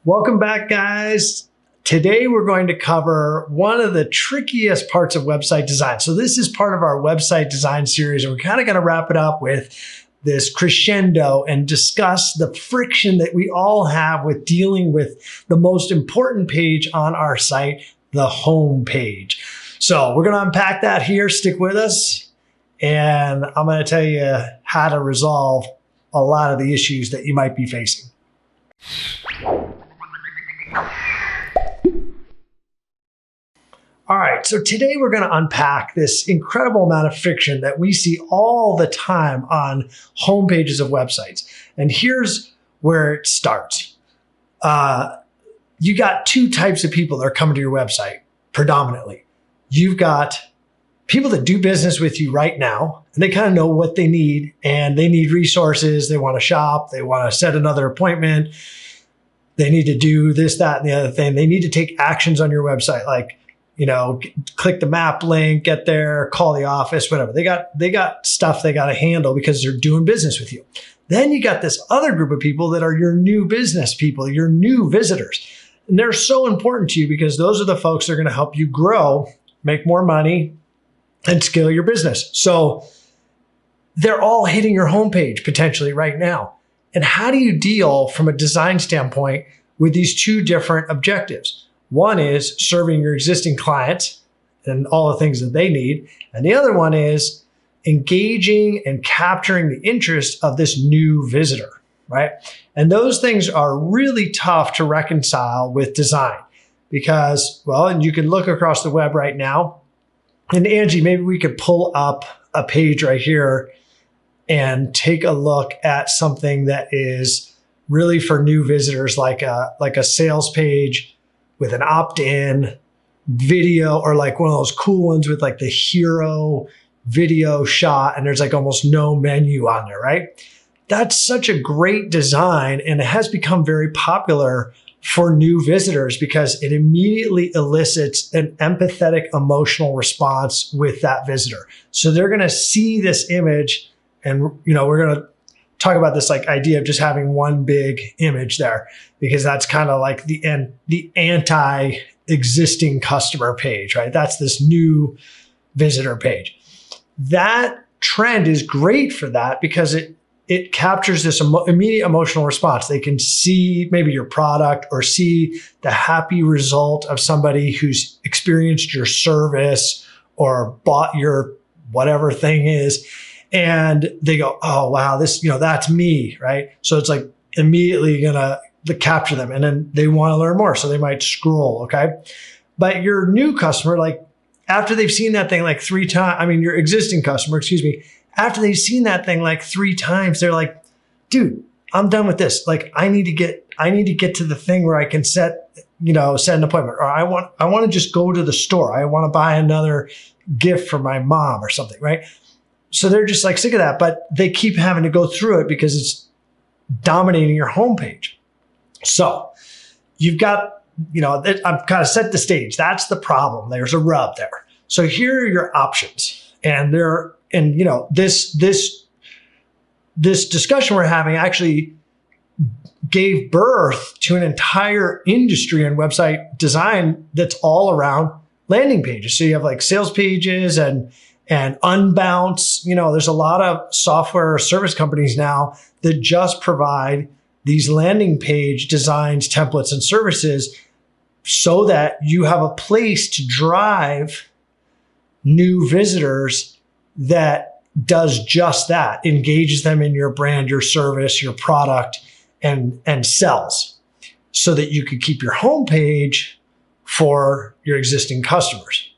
Welcome back, guys. Today we're going to cover one of the trickiest parts of website design. So this is part of our website design series, and we're kind of going to wrap it up with this crescendo and discuss the friction that we all have with dealing with the most important page on our site, the home page. So we're going to unpack that here. Stick with us, and I'm going to tell you how to resolve a lot of the issues that you might be facing. All right, so today we're going to unpack this incredible amount of friction that we see all the time on home pages of websites. And here's where it starts. You got two types of people that are coming to your website predominantly. You've got people that do business with you right now, and they kind of know what they need, and they need resources. They want to shop. They want to set another appointment. They need to do this, that, and the other thing. They need to take actions on your website, like, click the map link, get there, call the office, whatever. They got stuff they got to handle because they're doing business with you. Then you got this other group of people that are your new business people, your new visitors. And they're so important to you because those are the folks that are going to help you grow, make more money, and scale your business. So they're all hitting your homepage potentially right now. And how do you deal from a design standpoint with these two different objectives? One is serving your existing clients and all the things that they need. And the other one is engaging and capturing the interest of this new visitor, right? And those things are really tough to reconcile with design because, and you can look across the web right now. And Angie, maybe we could pull up a page right here and take a look at something that is really for new visitors, like a sales page with an opt-in video, or like one of those cool ones with like the hero video shot, and there's like almost no menu on there, right? That's such a great design, and it has become very popular for new visitors because it immediately elicits an empathetic emotional response with that visitor. So they're going to see this image, and we're going to talk about this like idea of just having one big image there, because that's kind of like the anti-existing customer page, right? That's this new visitor page. That trend is great for that because it captures this immediate emotional response. They can see maybe your product or see the happy result of somebody who's experienced your service or bought your whatever thing is. And they go, oh, wow, this, that's me, right? So it's like immediately gonna capture them, and then they want to learn more. So they might scroll, okay? But your new customer, like after they've seen that thing like 3 times, your existing customer, after they've seen that thing like 3 times, they're like, dude, I'm done with this. Like I need to get to the thing where I can set an appointment, or I want to just go to the store. I want to buy another gift for my mom or something, right? So they're just like sick of that, but they keep having to go through it because it's dominating your homepage. So you've got, I've kind of set the stage. That's the problem. There's a rub there. So here are your options. And this discussion we're having actually gave birth to an entire industry in website design that's all around landing pages. So you have like sales pages and Unbounce. There's a lot of software or service companies now that just provide these landing page designs, templates, and services so that you have a place to drive new visitors that does just that, engages them in your brand, your service, your product, and sells, so that you could keep your homepage for your existing customers.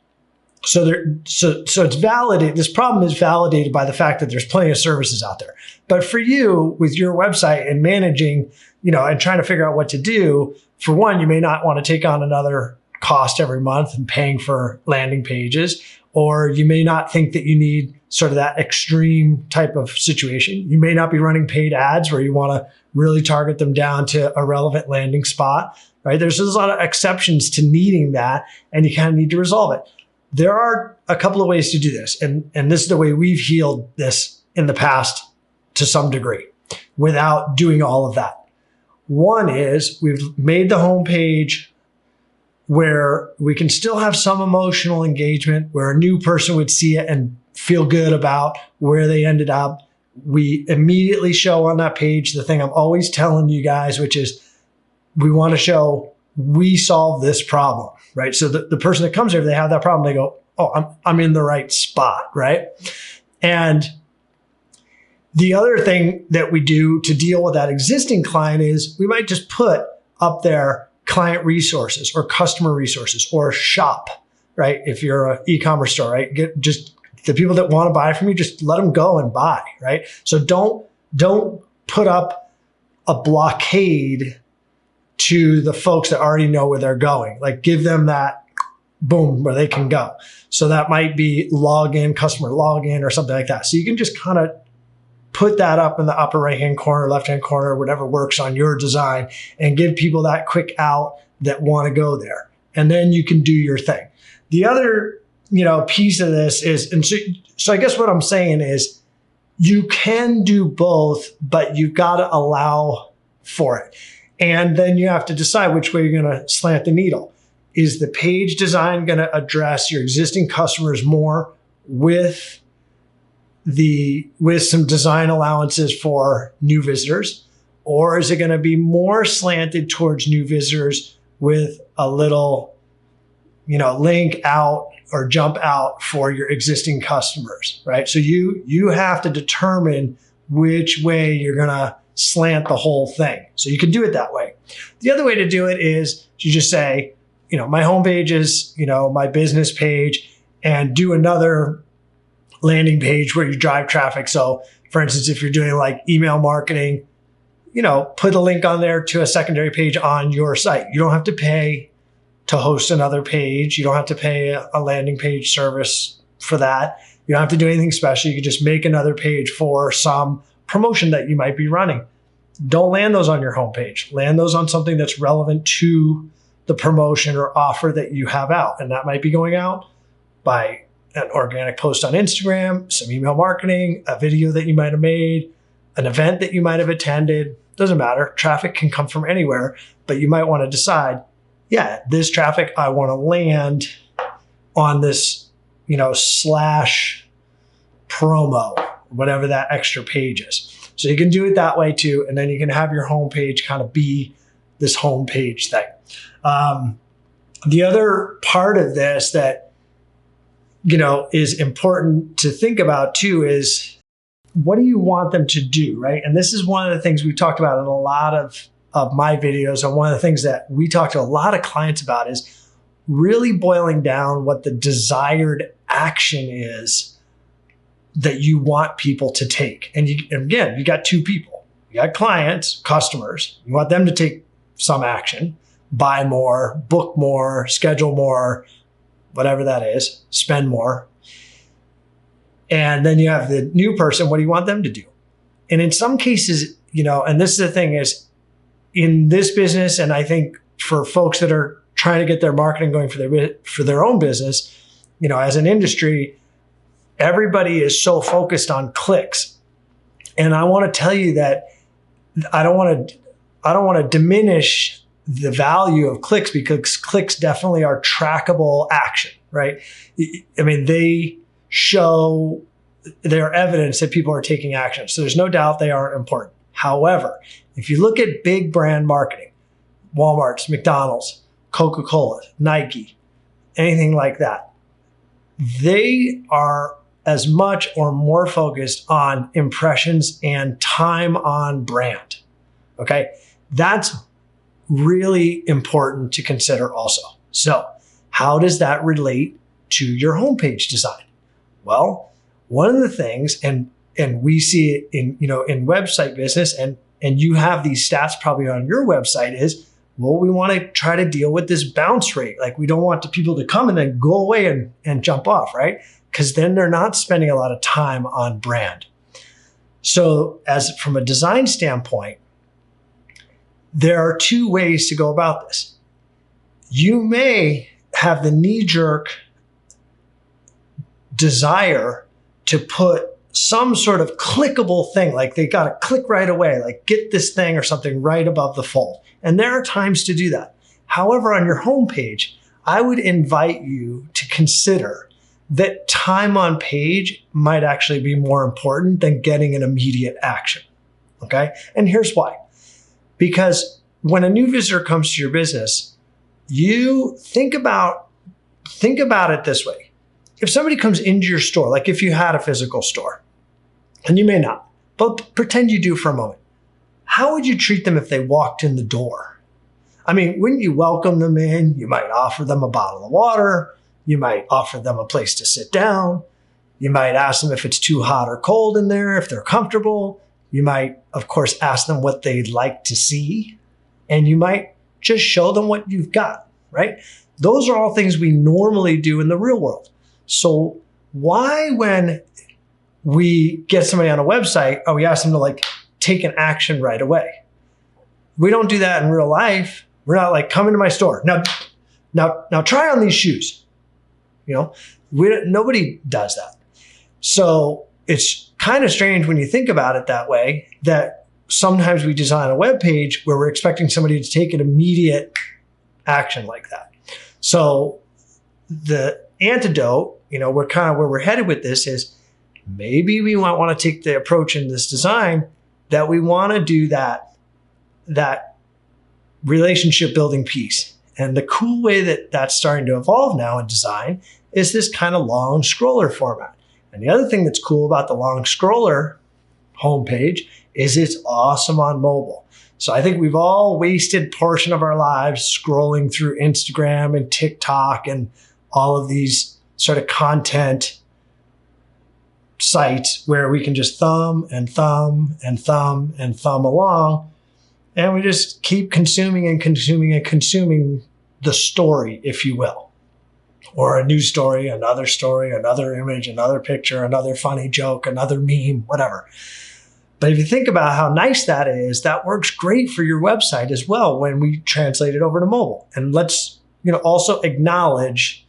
So it's validated. This problem is validated by the fact that there's plenty of services out there. But for you, with your website and managing, and trying to figure out what to do, for one, you may not want to take on another cost every month and paying for landing pages, or you may not think that you need sort of that extreme type of situation. You may not be running paid ads where you want to really target them down to a relevant landing spot, right? There's a lot of exceptions to needing that, and you kind of need to resolve it. There are a couple of ways to do this, and this is the way we've healed this in the past to some degree without doing all of that. One is we've made the homepage where we can still have some emotional engagement, where a new person would see it and feel good about where they ended up. We immediately show on that page the thing I'm always telling you guys, which is we want to show we solve this problem, right? So the person that comes here, if they have that problem, they go, oh, I'm in the right spot, right? And the other thing that we do to deal with that existing client is we might just put up there client resources or customer resources or shop, right? If you're an e-commerce store, right? Get just the people that want to buy from you, just let them go and buy, right? So don't put up a blockade to the folks that already know where they're going. Like give them that boom where they can go. So that might be login, customer login or something like that. So you can just kind of put that up in the upper right-hand corner, left-hand corner, whatever works on your design, and give people that quick out that want to go there. And then you can do your thing. The other, piece of this is, and so I guess what I'm saying is you can do both, but you've got to allow for it. And then you have to decide which way you're going to slant the needle. Is the page design going to address your existing customers more with some design allowances for new visitors? Or is it going to be more slanted towards new visitors with a little, link out or jump out for your existing customers, right? So you have to determine which way you're going to slant the whole thing. So you can do it that way. The other way to do it is you just say, my homepage is, my business page, and do another landing page where you drive traffic. So for instance, if you're doing like email marketing, put a link on there to a secondary page on your site. You don't have to pay to host another page. You don't have to pay a landing page service for that. You don't have to do anything special. You can just make another page for some promotion that you might be running. Don't land those on your homepage. Land those on something that's relevant to the promotion or offer that you have out. And that might be going out by an organic post on Instagram, some email marketing, a video that you might have made, an event that you might have attended. Doesn't matter. Traffic can come from anywhere, but you might want to decide, this traffic I want to land on this, slash promo, whatever that extra page is. So you can do it that way too. And then you can have your homepage kind of be this homepage thing. The other part of this that, is important to think about too is what do you want them to do, right? And this is one of the things we've talked about in a lot of my videos. And one of the things that we talk to a lot of clients about is really boiling down what the desired action is that you want people to take. And again, you got two people. You got clients, customers. You want them to take some action, buy more, book more, schedule more, whatever that is, spend more. And then you have the new person. What do you want them to do? And in some cases, and this is the thing is in this business, and I think for folks that are trying to get their marketing going for their own business, as an industry, everybody is so focused on clicks. And I want to tell you that I don't want to diminish the value of clicks, because clicks definitely are trackable action, right? I mean, they show their evidence that people are taking action. So there's no doubt they are important. However, if you look at big brand marketing, Walmart's, McDonald's, Coca-Cola, Nike, anything like that, they are as much or more focused on impressions and time on brand. Okay. That's really important to consider also. So how does that relate to your homepage design? Well, one of the things, and we see it in website business, and you have these stats probably on your website, is, well, we want to try to deal with this bounce rate. Like, we don't want the people to come and then go away and jump off, right? Because then they're not spending a lot of time on brand. So from a design standpoint, there are two ways to go about this. You may have the knee-jerk desire to put some sort of clickable thing, like they got to click right away, like get this thing or something right above the fold. And there are times to do that. However, on your homepage, I would invite you to consider that time on page might actually be more important than getting an immediate action. Okay. And here's why. Because when a new visitor comes to your business, you think about it this way. If somebody comes into your store, like if you had a physical store, and you may not, but pretend you do for a moment, how would you treat them if they walked in the door? I mean, wouldn't you welcome them in? You might offer them a bottle of water. You might offer them a place to sit down. You might ask them if it's too hot or cold in there, if they're comfortable. You might, of course, ask them what they'd like to see. And you might just show them what you've got, right? Those are all things we normally do in the real world. So why, when we get somebody on a website, we ask them to like take an action right away? We don't do that in real life. We're not like, come into my store. Now try on these shoes. Nobody does that. So it's kind of strange when you think about it that way, that sometimes we design a web page where we're expecting somebody to take an immediate action like that. So the antidote, we're kind of where we're headed with this is maybe we might want to take the approach in this design that we want to do that relationship building piece. And the cool way that that's starting to evolve now in design is this kind of long scroller format. And the other thing that's cool about the long scroller homepage is it's awesome on mobile. So I think we've all wasted portion of our lives scrolling through Instagram and TikTok and all of these sort of content sites where we can just thumb and thumb and thumb and thumb along. And we just keep consuming and consuming and consuming the story, if you will, or a news story, another image, another picture, another funny joke, another meme, whatever. But if you think about how nice that is, that works great for your website as well when we translate it over to mobile. And let's, also acknowledge,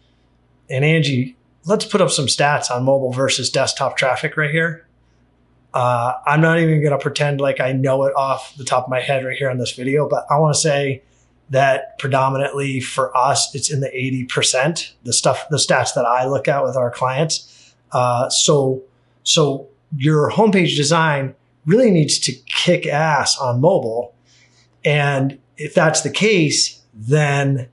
and Angie, let's put up some stats on mobile versus desktop traffic right here. I'm not even going to pretend like I know it off the top of my head right here on this video, but I want to say that predominantly for us, it's in the 80%, the stats that I look at with our clients. So your homepage design really needs to kick ass on mobile. And if that's the case, then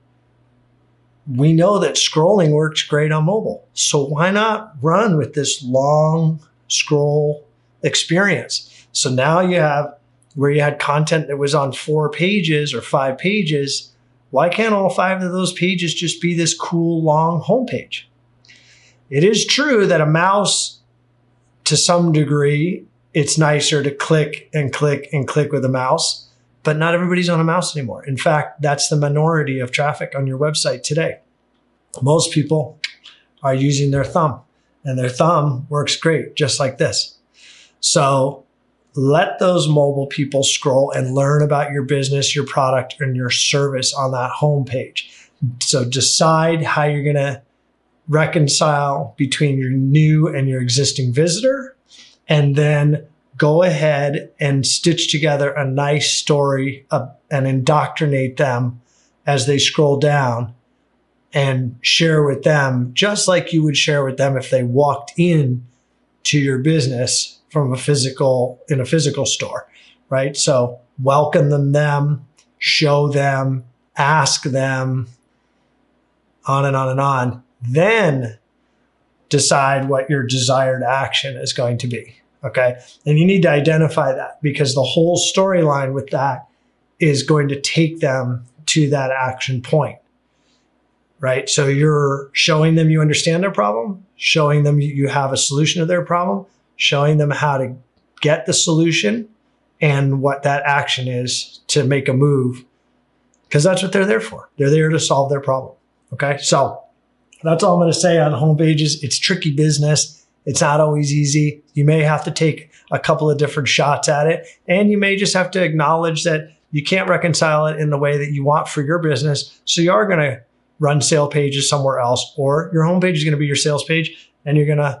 we know that scrolling works great on mobile. So why not run with this long scroll experience? So now you have, where you had content that was on 4 pages or 5 pages, why can't all 5 of those pages just be this cool long homepage? It is true that a mouse, to some degree, it's nicer to click and click and click with a mouse, but not everybody's on a mouse anymore. In fact, that's the minority of traffic on your website today. Most people are using their thumb, and their thumb works great, just like this. So let those mobile people scroll and learn about your business, your product, and your service on that homepage. So decide how you're going to reconcile between your new and your existing visitor, and then go ahead and stitch together a nice story and indoctrinate them as they scroll down, and share with them just like you would share with them if they walked in to your business from in a physical store, right? So welcome them, show them, ask them, on and on and on. Then decide what your desired action is going to be, okay? And you need to identify that, because the whole storyline with that is going to take them to that action point, right? So you're showing them you understand their problem, showing them you have a solution to their problem, showing them how to get the solution and what that action is to make a move, because that's what they're there for. They're there to solve their problem, okay? So that's all I'm going to say on homepages. It's tricky business. It's not always easy. You may have to take a couple of different shots at it, and you may just have to acknowledge that you can't reconcile it in the way that you want for your business. So you are going to run sale pages somewhere else, or your homepage is going to be your sales page, and you're going to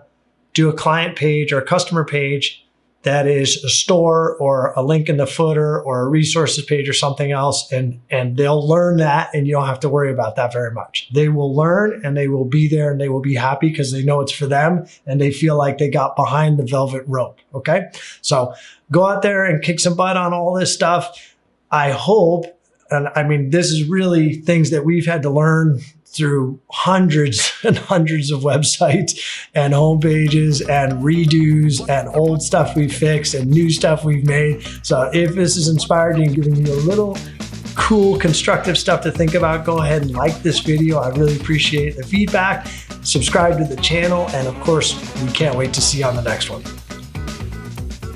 do a client page or a customer page that is a store or a link in the footer or a resources page or something else, and they'll learn that, and you don't have to worry about that very much. They will learn and they will be there and they will be happy because they know it's for them and they feel like they got behind the velvet rope, okay? So go out there and kick some butt on all this stuff. I hope, and I mean, this is really things that we've had to learn through hundreds and hundreds of websites and homepages and redos and old stuff we fixed and new stuff we've made. So if this has inspired you and given you a little cool, constructive stuff to think about, go ahead and like this video. I really appreciate the feedback. Subscribe to the channel. And of course, we can't wait to see you on the next one.